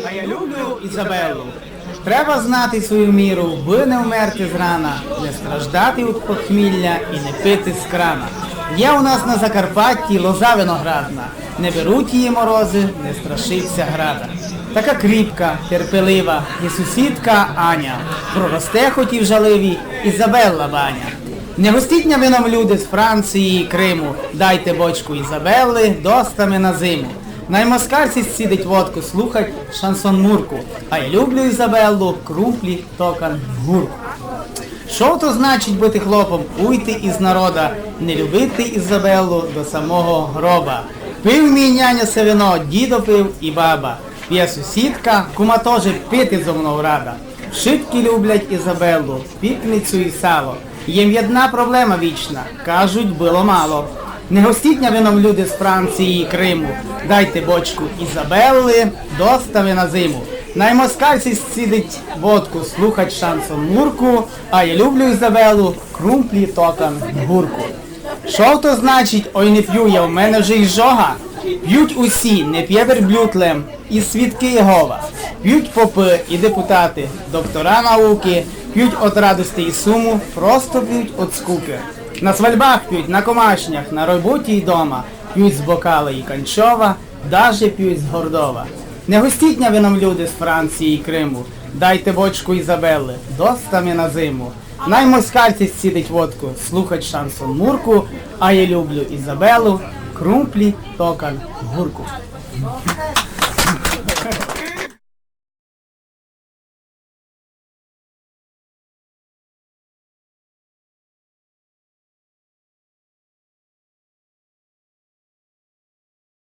а я люблю Ізабеллу. Треба знати свою міру, би не вмерти зрана, не страждати від похмілля і не пити з крана. Є у нас на Закарпатті лоза виноградна, не беруть її морози, не страшиться града. Така кріпка, терпелива, і сусідка Аня, проросте хоч і в жаливі Ізабелла баня. Не гостіть на вином люди з Франції і Криму, дайте бочку Ізабелли, достами на зиму. Наймоскальці сідить водку, слухать шансон Мурку, а я люблю Ізабеллу, крумплі, токан, гурку. Що то значить бути хлопом, уйти із народа, не любити Ізабеллу до самого гроба. Пив мій няня се вино, дідо пив і баба. П'є сусідка, кума теж пити зо мною рада. Шибки люблять Ізабеллу, пікницю і сало. Їм одна проблема вічна, кажуть, було мало. Не гостіть на вином люди з Франції і Криму, дайте бочку Ізабелли, достави на зиму. Наймоскальці сидить водку, слухать шансон Мурку, а я люблю Ізабеллу, крумплі, токан, гурку. Що то значить, ой не п'ю я, в мене вже й жога? П'ють усі, не п'є верблюд і свідки Єгова. П'ють попи і депутати, доктора науки, п'ють от радості і суму, просто п'ють от скуки. На свадьбах п'ють, на комашнях, на роботі й дома, п'ють з бокала і Кончова, даже п'ють з Гордова. Не гостіть на вином люди з Франції і Криму, дайте бочку Ізабелли, достами на зиму. Наймоскальці сідить водку, слухать шансон Мурку, а я люблю Ізабеллу, крумплі, токан, гурку.